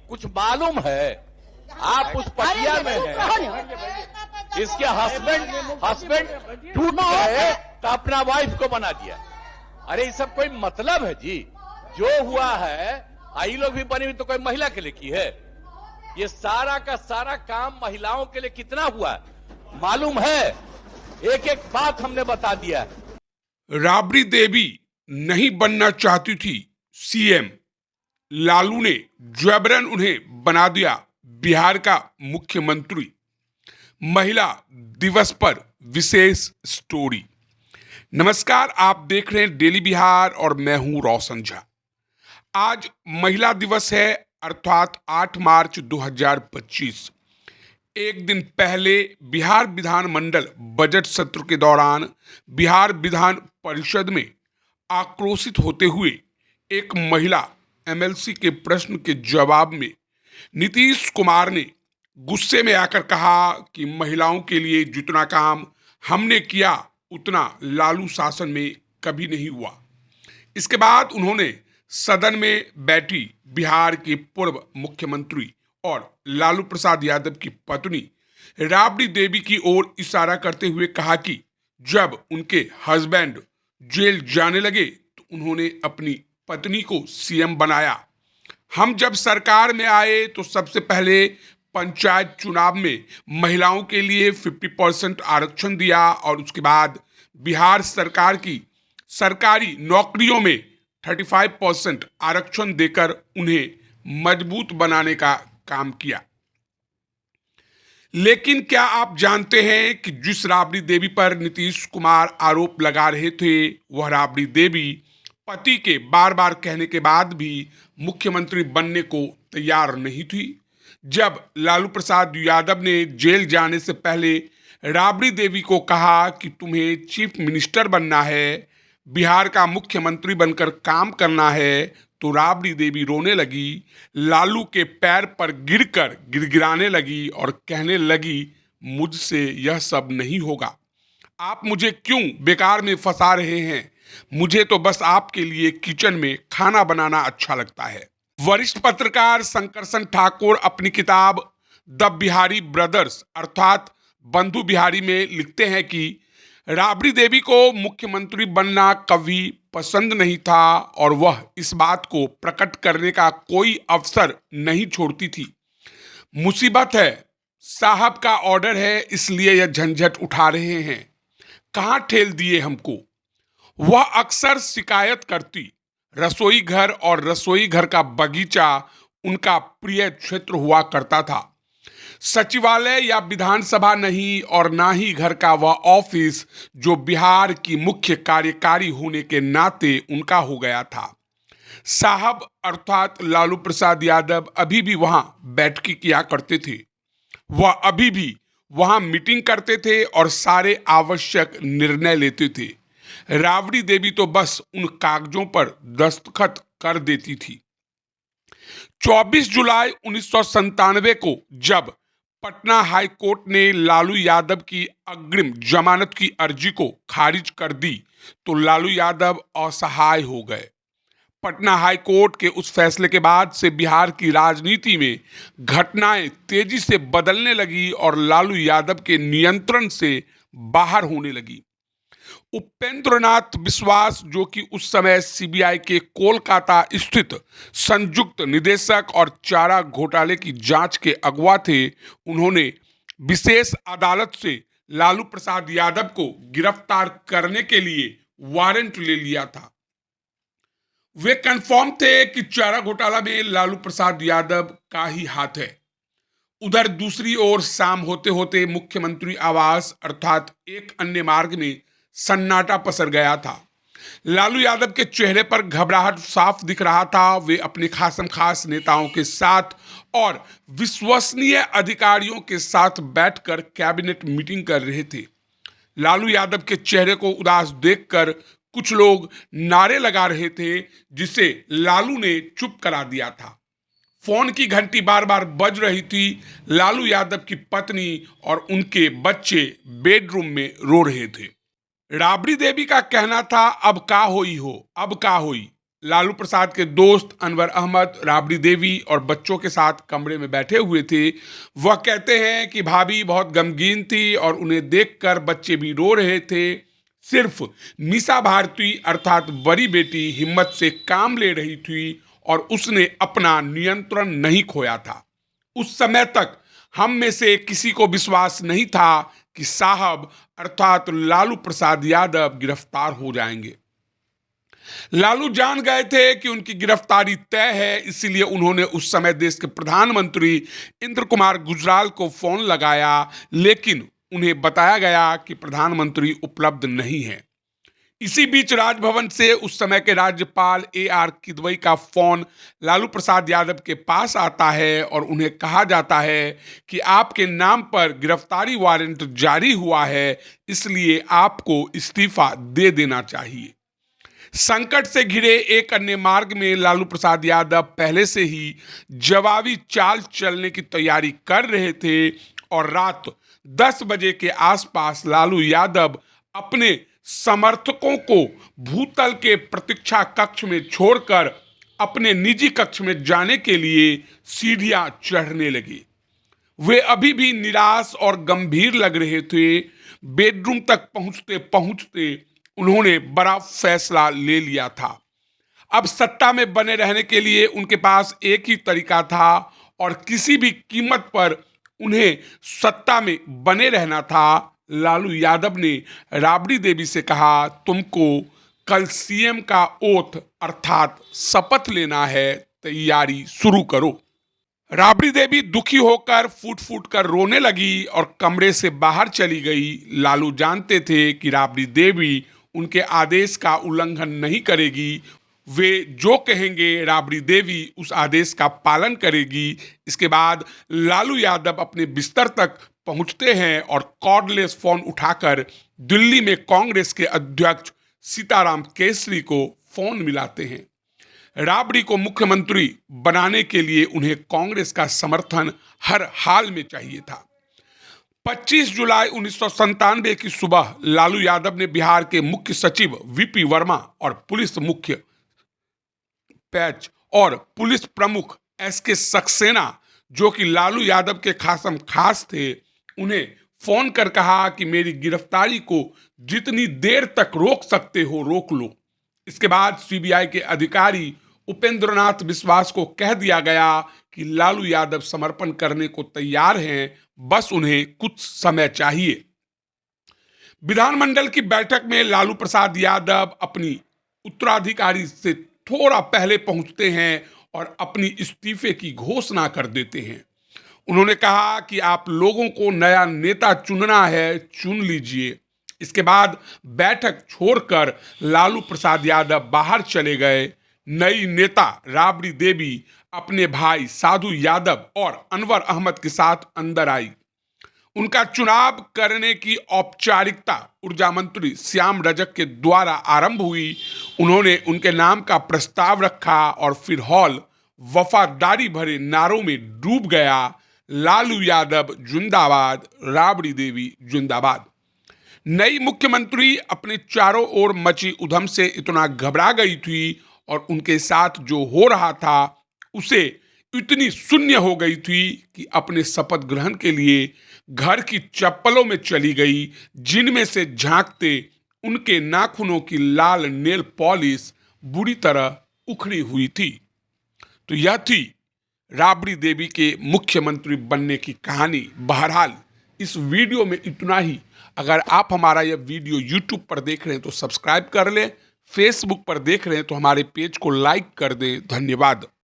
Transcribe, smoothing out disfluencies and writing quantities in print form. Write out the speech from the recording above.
कुछ मालूम है? आप उस पटिया में हैं, इसके हस्बैंड टूट गए तो अपना वाइफ को बना दिया। अरे ये सब कोई मतलब है जी? जो हुआ है, आई लोग भी बनी हुई तो कोई महिला के लिए की है? ये सारा का सारा काम महिलाओं के लिए कितना हुआ है मालूम है? एक एक बात हमने बता दिया है। राबड़ी देवी नहीं बनना चाहती थी सीएम, लालू ने जबरन उन्हें बना दिया बिहार का मुख्यमंत्री। महिला दिवस पर विशेष स्टोरी। नमस्कार, आप देख रहे हैं डेली बिहार और मैं हूं रोशन झा। आज महिला दिवस है, अर्थात 8 मार्च 2025। एक दिन पहले बिहार विधानमंडल बजट सत्र के दौरान बिहार विधान परिषद में आक्रोशित होते हुए एक महिला एमएलसी के प्रश्न के जवाब में नीतीश कुमार ने गुस्से में आकर कहा कि महिलाओं के लिए जितना काम हमने किया उतना लालू शासन में कभी नहीं हुआ। इसके बाद उन्होंने सदन में बैठी बिहार के पूर्व मुख्यमंत्री और लालू प्रसाद यादव की पत्नी राबड़ी देवी की ओर इशारा करते हुए कहा कि जब उनके हस्बैंड जेल जाने लगे तो उन्होंने अपनी पत्नी को सीएम बनाया। हम जब सरकार में आए तो सबसे पहले पंचायत चुनाव में महिलाओं के लिए 50% आरक्षण दिया और उसके बाद बिहार सरकार की सरकारी नौकरियों में 35% आरक्षण देकर उन्हें मजबूत बनाने का काम किया। लेकिन क्या आप जानते हैं कि जिस राबड़ी देवी पर नीतीश कुमार आरोप लगा रहे थे, वह राबड़ी देवी पति के बार बार कहने के बाद भी मुख्यमंत्री बनने को तैयार नहीं थी। जब लालू प्रसाद यादव ने जेल जाने से पहले राबड़ी देवी को कहा कि तुम्हें चीफ मिनिस्टर बनना है, बिहार का मुख्यमंत्री बनकर काम करना है, तो राबड़ी देवी रोने लगी, लालू के पैर पर गिरकर गिड़गिड़ाने लगी और कहने लगी, मुझसे यह सब नहीं होगा। आप मुझे क्यों बेकार में फंसा रहे हैं? मुझे तो बस आपके लिए किचन में खाना बनाना अच्छा लगता है। वरिष्ठ पत्रकार शंकरसन ठाकुर अपनी किताब द बिहारी ब्रदर्स अर्थात बंधु बिहारी में लिखते हैं कि राबड़ी देवी को मुख्यमंत्री बनना कभी पसंद नहीं था और वह इस बात को प्रकट करने का कोई अवसर नहीं छोड़ती थी। मुसीबत है, साहब का ऑर्डर है, इसलिए यह झंझट उठा रहे हैं, कहाँ ठेल दिए हमको। वह अक्सर शिकायत करती, रसोई घर और रसोई घर का बगीचा उनका प्रिय क्षेत्र हुआ करता था। सचिवालय या विधानसभा नहीं और ना ही घर का वह ऑफिस जो बिहार की मुख्य कार्यकारी होने के नाते उनका हो गया था। साहब अर्थात लालू प्रसाद यादव अभी भी वहां बैठकी किया करते थे। वह अभी भी वहां मीटिंग करते थे और सारे आवश्यक निर्णय लेते थे। राबड़ी देवी तो बस उन कागजों पर दस्तखत कर देती थी। 24 जुलाई 1997 को जब पटना हाई कोर्ट ने लालू यादव की अग्रिम जमानत की अर्जी को खारिज कर दी तो लालू यादव असहाय हो गए। पटना हाई कोर्ट के उस फैसले के बाद से बिहार की राजनीति में घटनाएं तेजी से बदलने लगी और लालू यादव के नियंत्रण से बाहर होने लगी। उपेंद्र नाथ विश्वास, जो कि उस समय सीबीआई के कोलकाता स्थित संयुक्त निदेशक और चारा घोटाले की जांच के अगुवा थे, उन्होंने विशेष अदालत से लालू प्रसाद यादव को गिरफ्तार करने के लिए वारंट ले लिया था। वे कंफर्म थे कि चारा घोटाला में लालू प्रसाद यादव का ही हाथ है। उधर दूसरी ओर शाम होते होते मुख्यमंत्री आवास अर्थात एक अन्य मार्ग में सन्नाटा पसर गया था। लालू यादव के चेहरे पर घबराहट साफ दिख रहा था। वे अपने खासम खास नेताओं के साथ और विश्वसनीय अधिकारियों के साथ बैठकर कैबिनेट मीटिंग कर रहे थे। लालू यादव के चेहरे को उदास देखकर कुछ लोग नारे लगा रहे थे, जिसे लालू ने चुप करा दिया था। फोन की घंटी बार बार बज रही थी। लालू यादव की पत्नी और उनके बच्चे बेडरूम में रो रहे थे। राबड़ी देवी का कहना था, अब का होई हो, अब का होई, लालू प्रसाद के दोस्त अनवर अहमद राबड़ी देवी और बच्चों के साथ कमरे में बैठे हुए थे। वह कहते हैं कि भाभी बहुत गमगीन थी और उन्हें देखकर बच्चे भी रो रहे थे। सिर्फ मीसा भारती अर्थात बड़ी बेटी हिम्मत से काम ले रही थी और उसने अपना नियंत्रण नहीं खोया था। उस समय तक हम में से किसी को विश्वास नहीं था कि साहब अर्थात लालू प्रसाद यादव गिरफ्तार हो जाएंगे। लालू जान गए थे कि उनकी गिरफ्तारी तय है, इसीलिए उन्होंने उस समय देश के प्रधानमंत्री इंद्र कुमार गुजराल को फोन लगाया, लेकिन उन्हें बताया गया कि प्रधानमंत्री उपलब्ध नहीं है। इसी बीच राजभवन से उस समय के राज्यपाल AR किदवई का फोन लालू प्रसाद यादव के पास आता है और उन्हें कहा जाता है कि आपके नाम पर गिरफ्तारी वारंट जारी हुआ है, इसलिए आपको इस्तीफा दे देना चाहिए। संकट से घिरे एक अन्य मार्ग में लालू प्रसाद यादव पहले से ही जवाबी चाल चलने की तैयारी कर रहे थे और रात 10 बजे के आसपास लालू यादव अपने समर्थकों को भूतल के प्रतीक्षा कक्ष में छोड़कर अपने निजी कक्ष में जाने के लिए सीढ़ियां चढ़ने लगे। वे अभी भी निराश और गंभीर लग रहे थे। बेडरूम तक पहुंचते पहुंचते उन्होंने बड़ा फैसला ले लिया था। अब सत्ता में बने रहने के लिए उनके पास एक ही तरीका था और किसी भी कीमत पर उन्हें सत्ता में बने रहना था। लालू यादव ने राबड़ी देवी से कहा, तुमको कल CM का ओथ अर्थात शपथ लेना है, तैयारी शुरू करो। राबड़ी देवी दुखी होकर फूट फूट कर रोने लगी और कमरे से बाहर चली गई। लालू जानते थे कि राबड़ी देवी उनके आदेश का उल्लंघन नहीं करेगी। वे जो कहेंगे राबड़ी देवी उस आदेश का पालन करेगी। इसके बाद लालू यादव अपने बिस्तर तक पहुंचते हैं और कॉर्डलेस फोन उठाकर दिल्ली में कांग्रेस के अध्यक्ष सीताराम केसरी को फोन मिलाते हैं। राबड़ी को मुख्यमंत्री बनाने के लिए उन्हें कांग्रेस का समर्थन हर हाल में चाहिए था। 25 जुलाई 1997 की सुबह लालू यादव ने बिहार के मुख्य सचिव VP वर्मा और पुलिस मुख्य पैच और पुलिस प्रमुख SK सक्सेना, जो कि लालू यादव के खासम खास थे, उन्हें फोन कर कहा कि मेरी गिरफ्तारी को जितनी देर तक रोक सकते हो रोक लो। इसके बाद CBI के अधिकारी उपेंद्रनाथ विश्वास को कह दिया गया कि लालू यादव समर्पण करने को तैयार हैं, बस उन्हें कुछ समय चाहिए। विधानमंडल की बैठक में लालू प्रसाद यादव अपनी उत्तराधिकारी से थोड़ा पहले पहुंचते हैं और अपनी इस्तीफे की घोषणा कर देते हैं। उन्होंने कहा कि आप लोगों को नया नेता चुनना है, चुन लीजिए। इसके बाद बैठक छोड़कर लालू प्रसाद यादव बाहर चले गए। नई नेता राबड़ी देवी अपने भाई साधु यादव और अनवर अहमद के साथ अंदर आई। उनका चुनाव करने की औपचारिकता ऊर्जा मंत्री श्याम रजक के द्वारा आरंभ हुई। उन्होंने उनके नाम का प्रस्ताव रखा और फिर हॉल वफादारी भरे नारों में डूब गया। लालू यादव जिंदाबाद, राबड़ी देवी जिंदाबाद। नई मुख्यमंत्री अपने चारों ओर मची उधम से इतना घबरा गई थी और उनके साथ जो हो रहा था उसे इतनी शून्य हो गई थी कि अपने शपथ ग्रहण के लिए घर की चप्पलों में चली गई, जिनमें से झांकते उनके नाखूनों की लाल नेल पॉलिश बुरी तरह उखड़ी हुई थी। तो यह थी राबड़ी देवी के मुख्यमंत्री बनने की कहानी। बहरहाल इस वीडियो में इतना ही। अगर आप हमारा यह वीडियो YouTube पर देख रहे हैं तो सब्सक्राइब कर लें, Facebook पर देख रहे हैं तो हमारे पेज को लाइक कर दें। धन्यवाद।